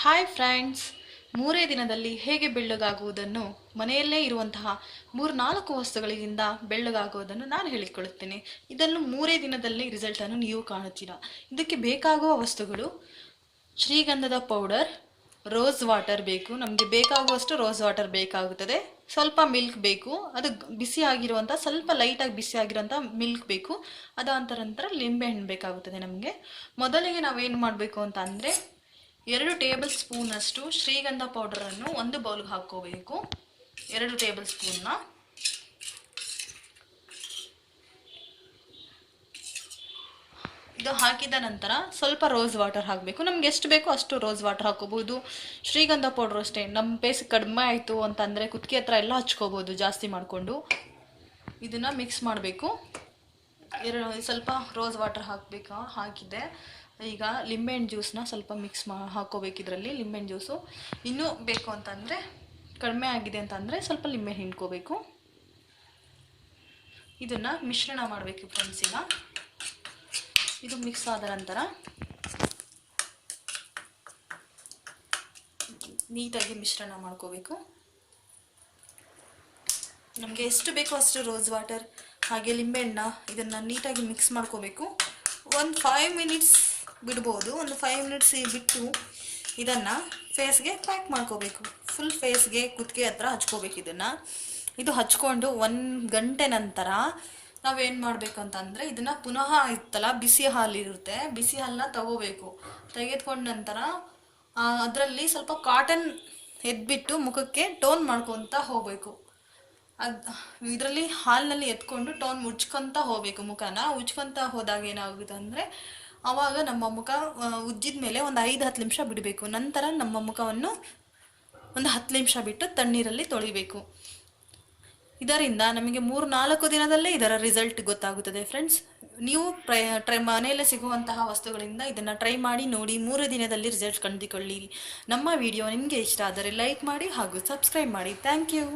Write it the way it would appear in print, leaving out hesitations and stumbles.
Hi friends, ಮೂರೇ ದಿನದಲ್ಲಿ ಹೇಗೆ ಬೆಳ್ಳಗಾಗುವುದನ್ನು ಮನೆಯಲ್ಲೇ ಇರುವಂತಹ 3-4 ವಸ್ತುಗಳಿಂದ ಬೆಳ್ಳಗಾಗುವುದನ್ನು ನಾನು ಹೇಳಿಕೊಳ್ಳುತ್ತೇನೆ. ಇದನ್ನು ಮೂರೇ ದಿನದಲ್ಲಿ ರಿಸಲ್ಟನ್ನು ನೀವು ಕಾಣುತ್ತೀರಾ. ಇದಕ್ಕೆ ಬೇಕಾಗುವ ವಸ್ತುಗಳು: ಶ್ರೀಗಂಧದ ಪೌಡರ್, ರೋಸ್ ವಾಟರ್ ಬೇಕು, ನಮಗೆ ಬೇಕಾಗುವಷ್ಟು ರೋಸ್ ವಾಟರ್ ಬೇಕಾಗುತ್ತದೆ. ಸ್ವಲ್ಪ ಮಿಲ್ಕ್ ಬೇಕು, ಅದು ಬಿಸಿ ಆಗಿರುವಂಥ ಸ್ವಲ್ಪ ಲೈಟಾಗಿ ಬಿಸಿ ಆಗಿರುವಂಥ ಮಿಲ್ಕ್ ಬೇಕು. ಅದಾದ ನಂತರ ಲಿಂಬೆಹಣ್ಣು ಬೇಕಾಗುತ್ತದೆ. ನಮಗೆ ಮೊದಲಿಗೆ ನಾವೇನು ಮಾಡಬೇಕು ಅಂತ ಅಂದರೆ 2 ಟೇಬಲ್ ಸ್ಪೂನಷ್ಟು ಶ್ರೀಗಂಧ ಪೌಡರನ್ನು ಒಂದು ಬೌಲ್ಗೆ ಹಾಕ್ಕೋಬೇಕು. 2 ಟೇಬಲ್ ಸ್ಪೂನ್ನ. ಇದು ಹಾಕಿದ ನಂತರ ಸ್ವಲ್ಪ ರೋಸ್ ವಾಟರ್ ಹಾಕಬೇಕು. ನಮ್ಗೆ ಎಷ್ಟು ಬೇಕೋ ಅಷ್ಟು ರೋಸ್ ವಾಟರ್ ಹಾಕೋಬಹುದು. ಶ್ರೀಗಂಧ ಪೌಡರ್ ಅಷ್ಟೇ, ನಮ್ಮ ಫೇಸ್ ಕಡಿಮೆ ಆಯಿತು ಅಂತಂದರೆ ಕುತ್ತಿಗೆ ಹತ್ರ ಎಲ್ಲ ಹಚ್ಕೋಬೋದು ಜಾಸ್ತಿ ಮಾಡಿಕೊಂಡು. ಇದನ್ನು ಮಿಕ್ಸ್ ಮಾಡಬೇಕು. ಸ್ವಲ್ಪ ರೋಸ್ ವಾಟರ್ ಹಾಕಿದೆ. ಈಗ ಲಿಂಬೆಹಣ್ಣು ಜ್ಯೂಸನ್ನ ಸ್ವಲ್ಪ ಹಾಕ್ಕೋಬೇಕು ಇದರಲ್ಲಿ. ಲಿಂಬೆಹಣ್ಣು ಜ್ಯೂಸು ಇನ್ನೂ ಬೇಕು ಅಂತಂದರೆ, ಕಡಿಮೆ ಆಗಿದೆ ಅಂತಂದರೆ ಸ್ವಲ್ಪ ಲಿಂಬೆಹಣ್ಣು ಹಿಂಡ್ಕೋಬೇಕು. ಇದನ್ನು ಮಿಶ್ರಣ ಮಾಡಬೇಕು ಫ್ರೆಂಡ್ಸ್. ಈಗ ಇದು ಮಿಕ್ಸ್ ಆದ ನಂತರ ನೀಟಾಗಿ ಮಿಶ್ರಣ ಮಾಡ್ಕೋಬೇಕು. ನಮಗೆ ಎಷ್ಟು ಬೇಕೋ ಅಷ್ಟು ರೋಸ್ ವಾಟರ್ ಹಾಗೆ ಲಿಂಬೆಹಣ್ಣ ಇದನ್ನು ನೀಟಾಗಿ ಮಿಕ್ಸ್ ಮಾಡ್ಕೋಬೇಕು. ಒಂದು 5 ಮಿನಿಟ್ಸ್ ಬಿಡ್ಬೋದು. ಒಂದು 5 ಮಿನಿಟ್ಸ್ ಬಿಟ್ಟು ಇದನ್ನು ಫೇಸ್ಗೆ ಪ್ಯಾಕ್ ಮಾಡ್ಕೋಬೇಕು. ಫುಲ್ ಫೇಸ್ಗೆ ಕುತ್ತಿಗೆ ಹತ್ರ ಹಚ್ಕೋಬೇಕು. ಇದು ಹಚ್ಕೊಂಡು 1 ಗಂಟೆ ನಂತರ ನಾವೇನು ಮಾಡಬೇಕು ಅಂತಂದರೆ, ಇದನ್ನು ಪುನಃ ಇತ್ತಲ್ಲ ಬಿಸಿ ಹಾಲಿರುತ್ತೆ, ಬಿಸಿ ಹಾಲನ್ನ ತಗೋಬೇಕು. ತೆಗೆದುಕೊಂಡ ನಂತರ ಅದರಲ್ಲಿ ಸ್ವಲ್ಪ ಕಾಟನ್ ಎದ್ಬಿಟ್ಟು ಮುಖಕ್ಕೆ ಟೋನ್ ಮಾಡ್ಕೊತ ಹೋಗಬೇಕು. ಇದರಲ್ಲಿ ಹಾಲಿನಲ್ಲಿ ಎತ್ಕೊಂಡು ಟೋನ್ ಉಜ್ಕೊತ ಹೋಗಬೇಕು. ಮುಖನ ಉಜ್ಕೊತ ಹೋದಾಗ ಏನಾಗುತ್ತೆ ಅಂದರೆ, ಆವಾಗ ನಮ್ಮ ಮುಖ ಉಜ್ಜಿದ ಮೇಲೆ ಒಂದು 5-10 ನಿಮಿಷ ಬಿಡಬೇಕು. ನಂತರ ನಮ್ಮ ಮುಖವನ್ನು ಒಂದು 10 ನಿಮಿಷ ಬಿಟ್ಟು ತಣ್ಣೀರಲ್ಲಿ ತೊಳಿಬೇಕು. ಇದರಿಂದ ನಮಗೆ 3-4 ದಿನದಲ್ಲೇ ಇದರ ರಿಸಲ್ಟ್ ಗೊತ್ತಾಗುತ್ತದೆ ಫ್ರೆಂಡ್ಸ್. ನೀವು ಮನೆಯಲ್ಲೇ ಸಿಗುವಂತಹ ವಸ್ತುಗಳಿಂದ ಇದನ್ನು ಟ್ರೈ ಮಾಡಿ ನೋಡಿ. 3 ದಿನದಲ್ಲಿ ರಿಸಲ್ಟ್ ಕಂಡುಕೊಳ್ಳಿ. ನಮ್ಮ ವಿಡಿಯೋ ನಿಮಗೆ ಇಷ್ಟ ಆದರೆ ಲೈಕ್ ಮಾಡಿ ಹಾಗೂ ಸಬ್ಸ್ಕ್ರೈಬ್ ಮಾಡಿ. Thank you.